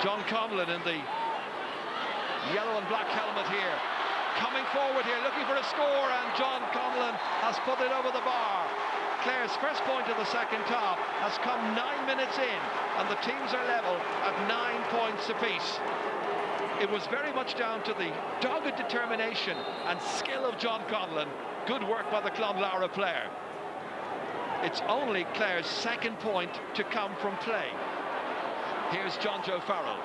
John Conlon in the yellow and black helmet here, coming forward here, looking for a score, and John Conlon has put it over the bar. Clare's first point of the second half has come 9 minutes in, and the teams are level at 9 points apiece. It was very much down to the dogged determination and skill of John Conlon. Good work by the Clonlara player. It's only Clare's second point to come from play. Here's John Joe Farrell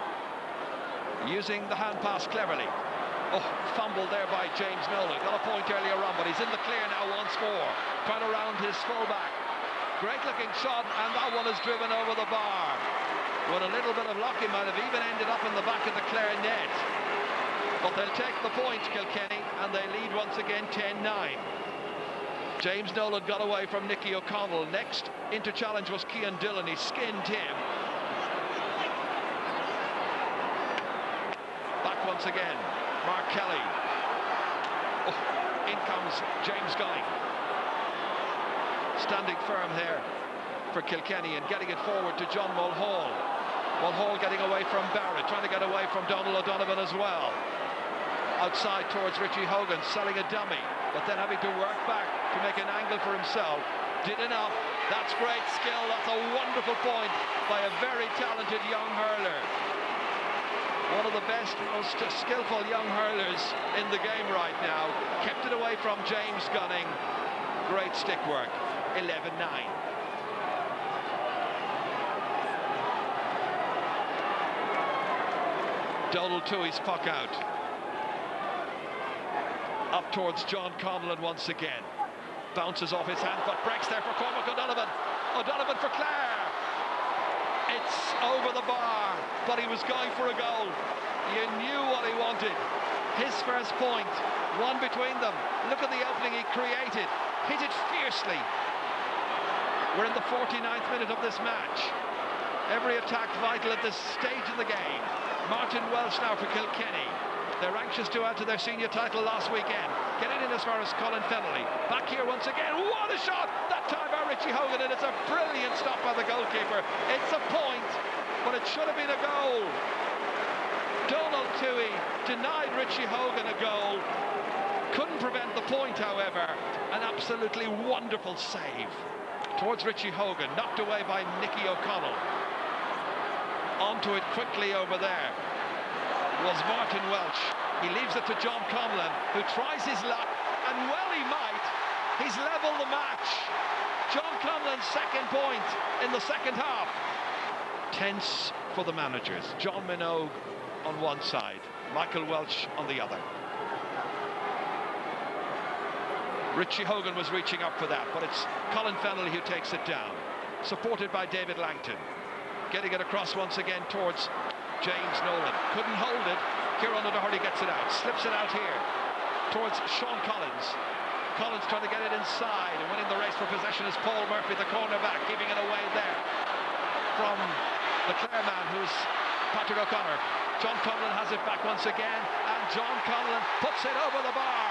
using the hand pass cleverly. Oh, fumble there by James Nolan. Got a point earlier on, but he's in the clear now once more. Trying to round his fullback. Great looking shot, and that one is driven over the bar. With a little bit of luck, he might have even ended up in the back of the Clare net. But they'll take the point, Kilkenny, and they lead once again 10-9. James Nolan got away from Nicky O'Connell. Next into challenge was Cian Dillon. He skinned him. Back once again, Mark Kelly. Oh, in comes James Gunning. Standing firm there for Kilkenny and getting it forward to John Mulhall. Mulhall getting away from Barrett, trying to get away from Donald O'Donovan as well. Outside towards Richie Hogan, selling a dummy, but then having to work back to make an angle for himself. Did enough. That's great skill. That's a wonderful point by a very talented young hurler. One of the best, most skillful young hurlers in the game right now. Kept it away from James Gunning. Great stick work. 11-9. Donald Tuohy's puck out. Up towards John Conlon once again. Bounces off his hand, but breaks there for Cormac O'Donovan. O'Donovan for Clare. It's over the bar, but he was going for a goal. You knew what he wanted. His first point, one between them. Look at the opening he created. Hit it fiercely. We're in the 49th minute of this match. Every attack vital at this stage in the game. Martin Welsh now for Kilkenny. They're anxious to add to their senior title last weekend. Getting in as far as Colin Fennelly. Back here once again. What a shot! That time by Richie Hogan, and it's a brilliant stop by the goalkeeper. It's a point, but it should have been a goal. Donald Tuohy denied Richie Hogan a goal. Couldn't prevent the point, however. An absolutely wonderful save. Towards Richie Hogan, knocked away by Nicky O'Connell. Onto it quickly over there was Martin Welsh. He leaves it to John Conlon, who tries his luck, and well he might. He's leveled the match. John Conlon's second point in the second half. Tense for the managers. John Minogue on one side, Michael Welsh on the other. Richie Hogan was reaching up for that, but it's Colin Fennelly who takes it down. Supported by David Langton. Getting it across once again towards James Nolan. Couldn't hold it. Kieran O'Doherty gets it out. Slips it out here towards Sean Collins. Collins trying to get it inside, and winning the race for possession is Paul Murphy, the cornerback, giving it away there from the Clare man, who's Patrick O'Connor. John Conlon has it back once again, and John Conlon puts it over the bar.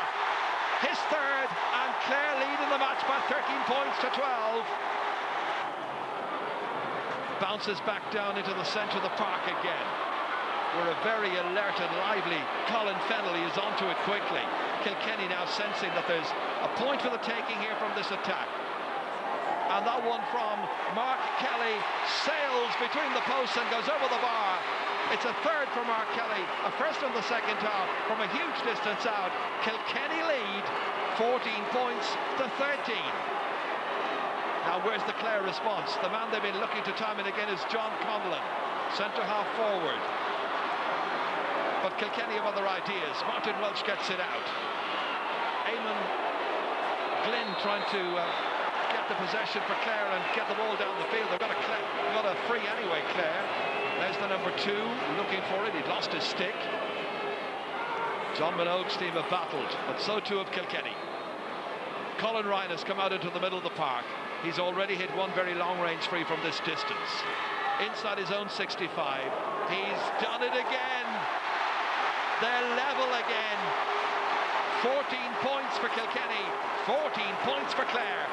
His third, and Clare lead in the match by 13 points to 12. Bounces back down into the centre of the park again, where a very alert and lively Colin Fennelly is onto it quickly. Kilkenny now sensing that there's a point for the taking here from this attack. And that one from Mark Kelly sails between the posts and goes over the bar. It's a third for Mark Kelly, a first in the second half from a huge distance out. Kilkenny lead 14 points to 13. Now where's the Clare response? The man they've been looking to time and again is John Conlon, centre half forward. But Kilkenny have other ideas. Martin Welsh gets it out. Eamon Glynn trying to get the possession for Clare and get the ball down the field. They've got a free anyway, Clare. There's the number 2 looking for it. He'd lost his stick. John Minogue's team have battled, but so too have Kilkenny. Colin Ryan has come out into the middle of the park. He's already hit one very long-range free from this distance. Inside his own 65. He's done it again. They're level again. 14 points for Kilkenny. 14 points for Clare.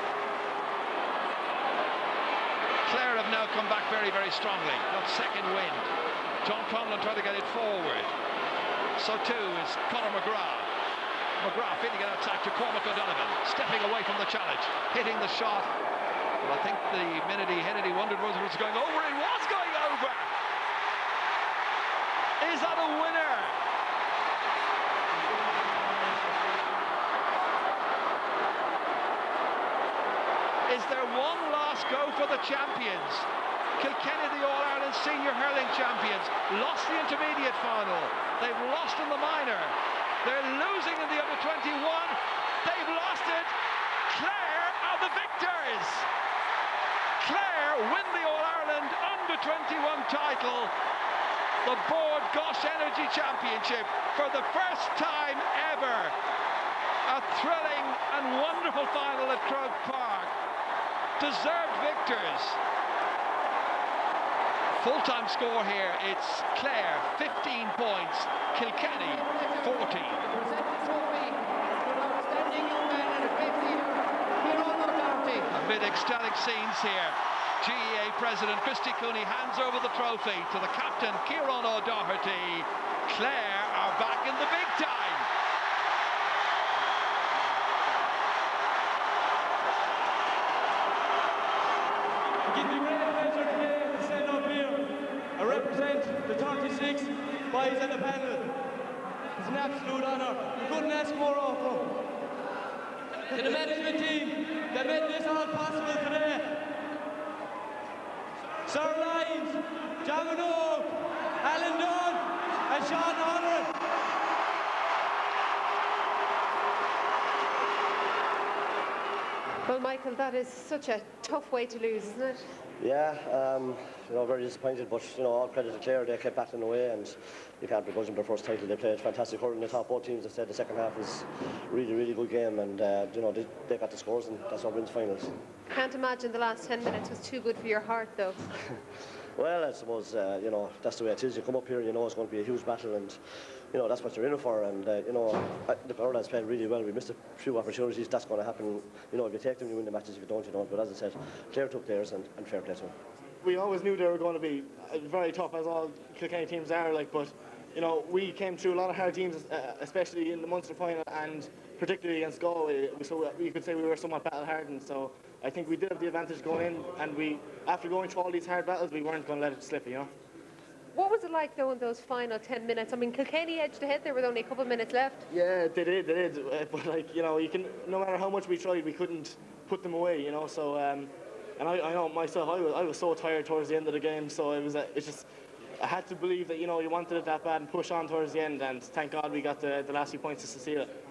Clare have have now come back very, very strongly. Got second wind. John Conlon trying to get it forward. So too is Conor McGrath. McGrath feeding an attack to Cormac O'Donovan, stepping away from the challenge, hitting the shot. Well, I think the minute he hit it, he wondered whether it was going over. It was going over! Is that a winner? Is there one last go for the champions? Kilkenny, the All-Ireland Senior Hurling champions, lost the intermediate final. They've lost in the minor. They're losing in the under-21. They've lost it. Clare are the victors. Clare win the All-Ireland under-21 title. The Board Gosh Energy Championship for the first time ever. A thrilling and wonderful final at Croke Park. Deserved victors. Full-time score here, it's Clare 15 points, Kilkenny 14. Amid ecstatic scenes here, GEA President Christy Cooney hands over the trophy to the captain Kieran O'Doherty. Clare are back in the big time. The 36 boys in the panel. It's an absolute honour. You couldn't ask more of them. To the management team that made this all possible today. Sir Lyons, John Minogue, Alan Dunn, and Sean Honor. Well, Michael, that is such a tough way to lose, isn't it? Yeah, you know, very disappointed, but you know, all credit to Clare. They kept battling away, and you can't begrudge them their first title. They played fantastic hurling. They top both teams. They said the second half was really, really good game, and you know, they got the scores, and that's what wins finals. Can't imagine the last 10 minutes was too good for your heart, though. Well, I suppose you know, that's the way it is. You come up here, and you know it's going to be a huge battle, and you know that's what you're in it for. And you know, the Ireland's played really well. We missed a few opportunities. That's going to happen. You know, if you take them, you win the matches. If you don't, you don't. But as I said, Clare took theirs, and fair play to them. We always knew they were going to be very tough, as all Kilkenny teams are. Like, but you know, we came through a lot of hard teams, especially in the Munster final, and particularly against Galway. So we could say we were somewhat battle hardened. So I think we did have the advantage going in, and we, after going through all these hard battles, we weren't going to let it slip. You know. What was it like, though, in those final 10 minutes? I mean, Kilkenny edged ahead there with only a couple of minutes left. Yeah, they did. But like, you know, you can, no matter how much we tried, we couldn't put them away. You know, so. And I know myself, I was so tired towards the end of the game, so it's just, I had to believe that, you know, you wanted it that bad and push on towards the end, and thank God we got the last few points to seal it.